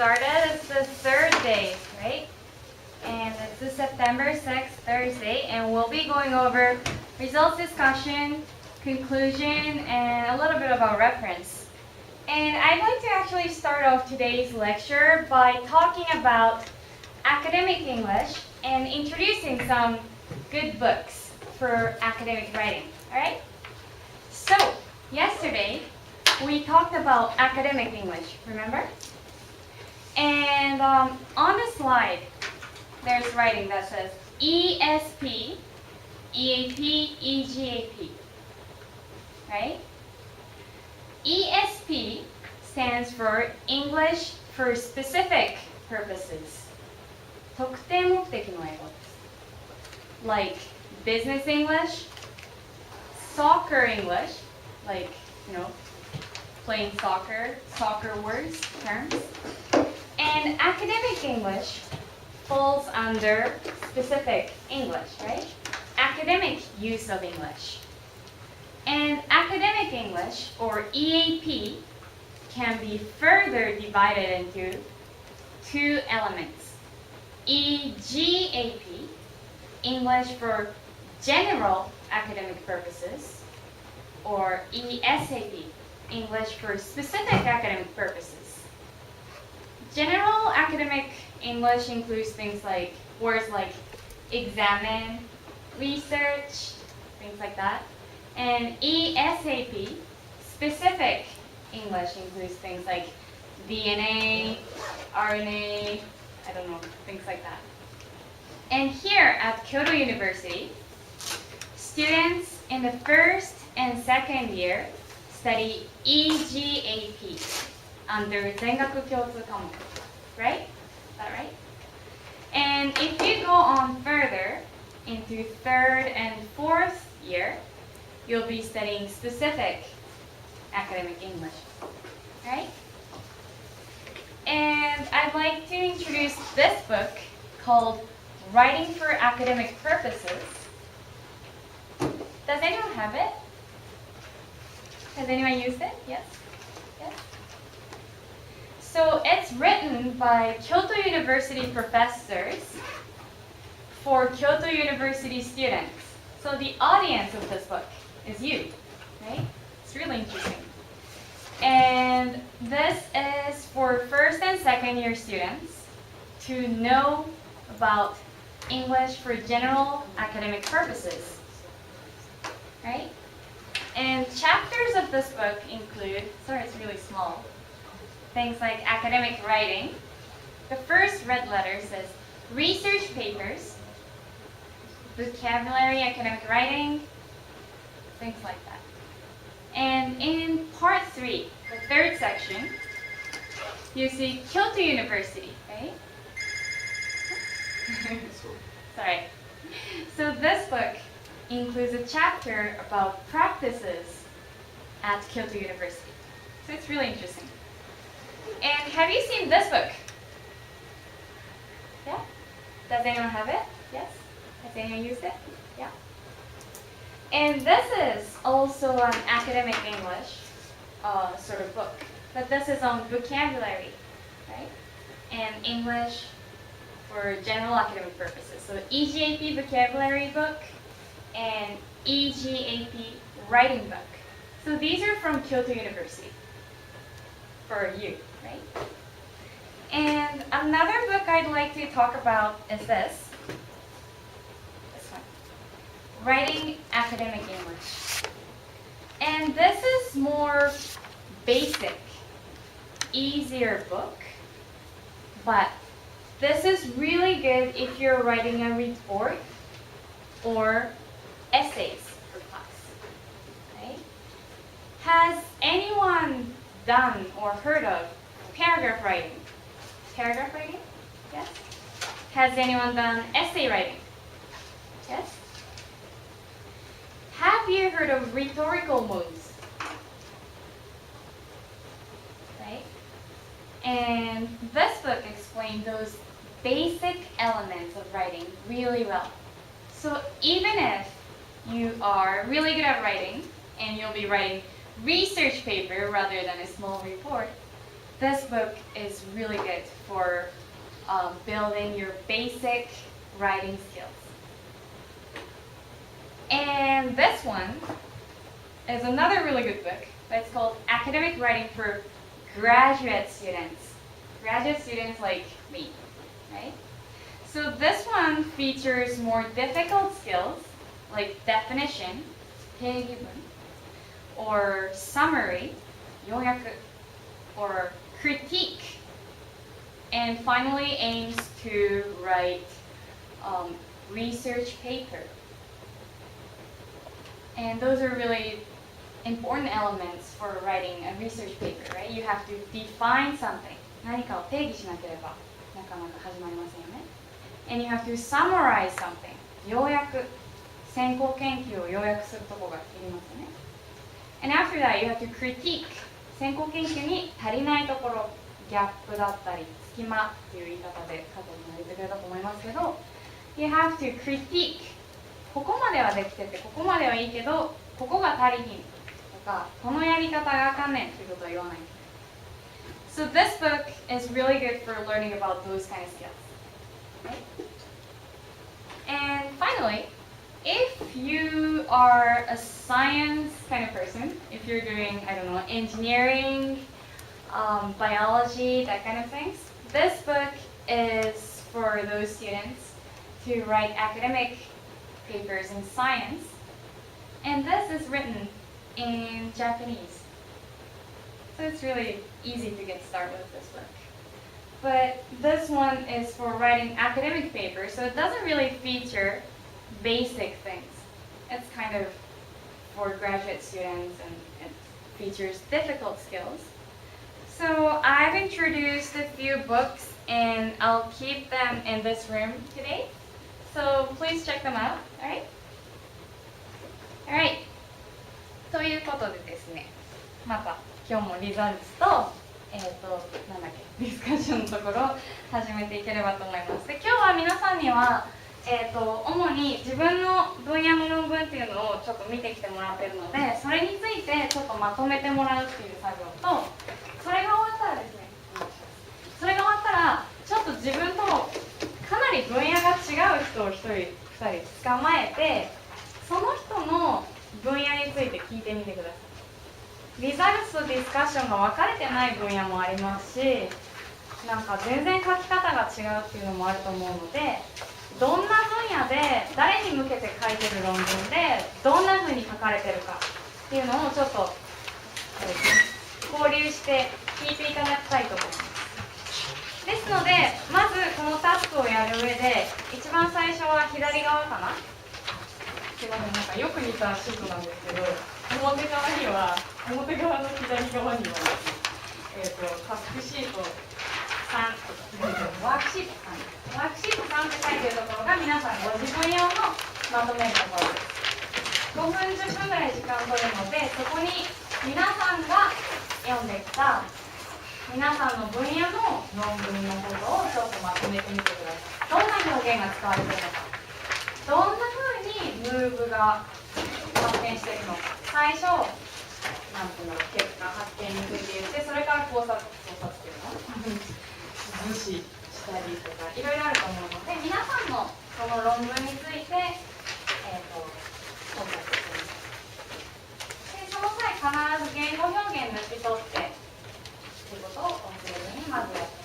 started. It's the third day, right? And it's the September 6th, Thursday, and we'll be going over results discussion, conclusion, and a little bit about reference. And I'd like to actually start off today's lecture by talking about academic English and introducing some good books for academic writing, alright? So, yesterday, we talked about academic English, remember? And on the slide, there's writing that says ESP, EAP, EGAP, right? ESP stands for English for specific purposes. 特定目的の英語です。Like business English, soccer English, like, playing soccer words, terms. And academic English falls under specific English, right? Academic use of English. And academic English, or EAP, can be further divided into two elements. EGAP, English for general academic purposes, or ESAP, English for specific academic purposes. General academic English includes things like words like examine, research, things like that. And ESAP, specific English, includes things like DNA, RNA, things like that. And here at Kyoto University, students in the first and second year study EGAP under 全学共通科目, right? Is that right? And if you go on further into third and fourth year, you'll be studying specific academic English, right? And I'd like to introduce this book called Writing for Academic Purposes. Does anyone have it? Has anyone used it? Yes? Yes? So it's written by Kyoto University professors for Kyoto University students. So the audience of this book is you, right? It's really interesting. And this is for first and second year students to know about English for general academic purposes, right? And chapters of this book include, sorry it's really small, things like academic writing. The first red letter says research papers, vocabulary, academic writing, things like that. And in part 3, the third section, you see Kyoto University, right? Sorry. So this book includes a chapter about practices at Kyoto University. So it's really interesting. And have you seen this book? Yeah? Does anyone have it? Yes? Has anyone used it? Yeah? And this is also an academic English sort of book. But this is on vocabulary, right? And English for general academic purposes. So EGAP vocabulary book and EGAP writing book. So these are from Kyoto University for you, right? And another book I'd like to talk about is this one, Writing Academic English. And this is more basic, easier book, but this is really good if you're writing a report or essays for class, right? Has anyone done or heard of paragraph writing? Paragraph writing? Yes? Has anyone done essay writing? Yes? Have you heard of rhetorical modes? Right? And this book explains those basic elements of writing really well. So even if you are really good at writing and you'll be writing research paper rather than a small report, this book is really good for building your basic writing skills. And this one is another really good book. It's called Academic Writing for Graduate Students. Graduate students like me, right? So this one features more difficult skills like definition, 定義文, or summary, 要約, or critique, and finally aims to write research paper. And those are really important elements for writing a research paper, right? You have to define something. 何かを定義しなければなかなか始まりませんよね。And you have to summarize something. 要約。先行研究を要約するところがいりますよね。And after that, you have to critique. 先行研究に足りないところ、ギャップだったり、隙間っていう言い方で加藤さんが言ってくれたと思いますけど、You have to critique. ここまではできてて、ここまではいいけど、ここが足りひんとか、このやり方があかんねんっていうことは言わない。So this book is really good for learning about those kind of skills. Right? And finally, if you are a science kind of person, if you're doing, I don't know, engineering, biology, that kind of things, this book is for those students to write academic papers in science. And this is written in Japanese. So it's really easy to get started with this book. But this one is for writing academic papers, so it doesn't really feature basic things. It's kind of for graduate students, and it features difficult skills. So I've introduced a few books, and I'll keep them in this room today. So please check them out, alright? Alright. ということでですね、また今日もリザルツと、なんだっけ、ディスカッションのところを始めていければと思います。で、今日は皆さんには、主に自分の分野の論文っていうのをちょっと見てきてもらってるので、それについてちょっとまとめてもらうっていう作業と、それが終わったらですね、それが終わったら、ちょっと自分とかなり分野が違う人を1人、2人捕まえて、その人の分野について聞いてみてください。リザルツとディスカッションが分かれてない分野もありますし、なんか全然書き方が違うっていうのもあると思うので、どんな分野で誰に向けて書いてる論文でどんな風に書かれてるかっていうのをちょっと交流して聞いていただきたいと思います。ですので、まずこのタスクをやる上で一番最初は左側かな。すいません、なんかよく似たシートなんですけど、表側の左側にはタスクシート3、ワークシート3、ワークシート3って書いてるところが皆さんご自分用のまとめるところです。5分10分ぐらい時間取るので、そこに皆さんが読んできた皆さんの分野の論文のことをちょっとまとめてみてください。どんな表現が使われているのか、どんな風にムーブが発展しているのか、最初なんていうの、結果発見について言って、それから考察っていうの無視したりとかいろいろあると思うので、皆さんのその論文について考察してみます。で、その際必ず言語表現抜き取ってということを忘れずにまずやって